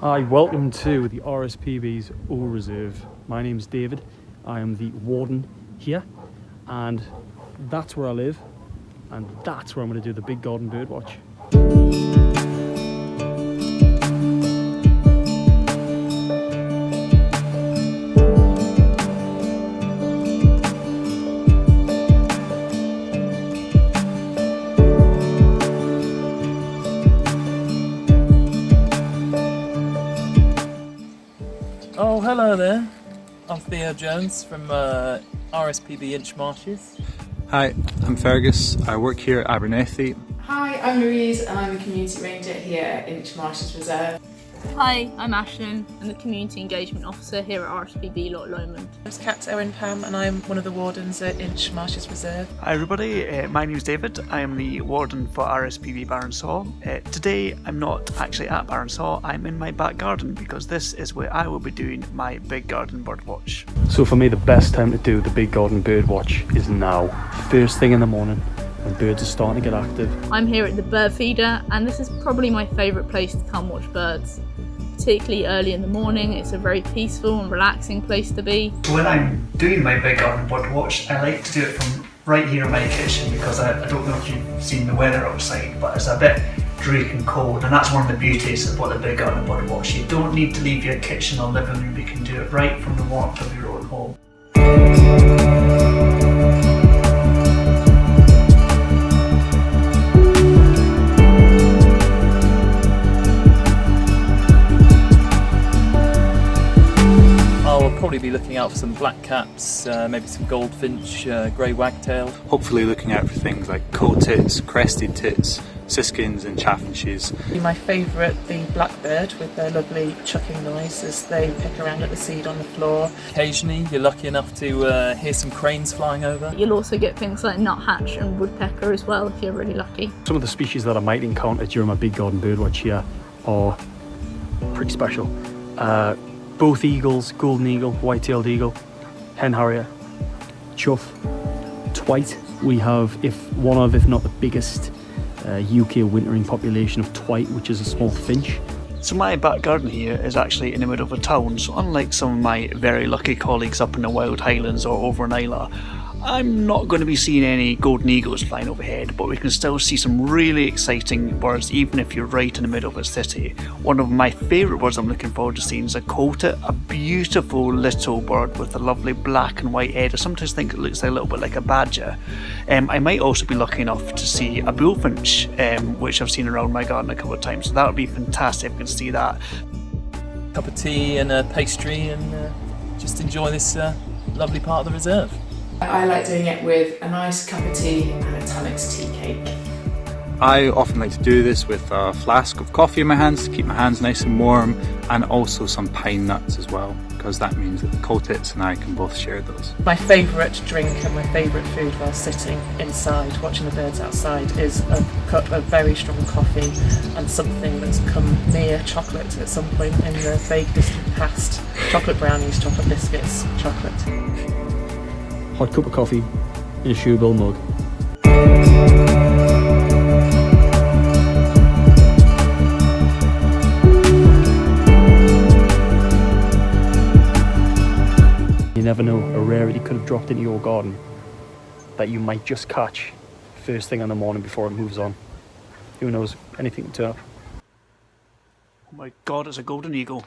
Hi, welcome to the RSPB's O Reserve. My name's David. I am the warden here, and that's where I live, and that's where I'm going to do the Big Garden Birdwatch. Oh, hello there. I'm Theo Jones from RSPB Inchmarshes. Hi, I'm Fergus. I work here at Abernethy. Hi, I'm Louise and I'm the Community Ranger here at Inchmarshes Reserve. Hi, I'm Ashlyn. I'm the Community Engagement Officer here at RSPB Lot Lomond. I'm Cat Erin Pam and I'm one of the wardens at Inchmarshes Reserve. Hi everybody, my name's David. I am the warden for RSPB Barronsaw. Today I'm not actually at Barronsaw, I'm in my back garden because this is where I will be doing my Big Garden Birdwatch. So for me, the best time to do the Big Garden Birdwatch is now. First thing in the morning, when birds are starting to get active. I'm here at the bird feeder, and this is probably my favourite place to come watch birds. Particularly early in the morning, it's a very peaceful and relaxing place to be. When I'm doing my Big Garden Birdwatch, I like to do it from right here in my kitchen because I don't know if you've seen the weather outside, but it's a bit dreary and cold, and that's one of the beauties of what the Big Garden Birdwatch. You don't need to leave your kitchen or living room, you can do it right from the warmth of your own home. Probably be looking out for some blackcaps, maybe some goldfinch, grey wagtail. Hopefully looking out for things like coal tits, crested tits, siskins and chaffinches. My favourite, the blackbird with their lovely chucking noise as they pick around at the seed on the floor. Occasionally you're lucky enough to hear some cranes flying over. You'll also get things like nuthatch and woodpecker as well if you're really lucky. Some of the species that I might encounter during my Big Garden Birdwatch here are pretty special. Both eagles, golden eagle, white-tailed eagle, hen harrier, chough, twite. We have if not the biggest UK wintering population of twite, which is a small finch. So my back garden here is actually in the middle of a town, so unlike some of my very lucky colleagues up in the Wild Highlands or over in Islay, I'm not going to be seeing any golden eagles flying overhead, but we can still see some really exciting birds even if you're right in the middle of a city. One of my favourite birds I'm looking forward to seeing is a coatit, a beautiful little bird with a lovely black and white head. I sometimes think it looks a little bit like a badger. I might also be lucky enough to see a bullfinch, which I've seen around my garden a couple of times, so that would be fantastic if we can see that. Cup of tea and a pastry and just enjoy this lovely part of the reserve. I like doing it with a nice cup of tea and a Tunnocks tea cake. I often like to do this with a flask of coffee in my hands to keep my hands nice and warm, and also some pine nuts as well, because that means that the coal tits and I can both share those. My favourite drink and my favourite food while sitting inside watching the birds outside is a cup of very strong coffee and something that's come near chocolate at some point in the vague distant past. Chocolate brownies, chocolate biscuits, chocolate. Hot cup of coffee in a shoebill mug. You never know, a rarity could have dropped into your garden that you might just catch first thing in the morning before it moves on. Who knows, anything can turn up. Oh my god, it's a golden eagle.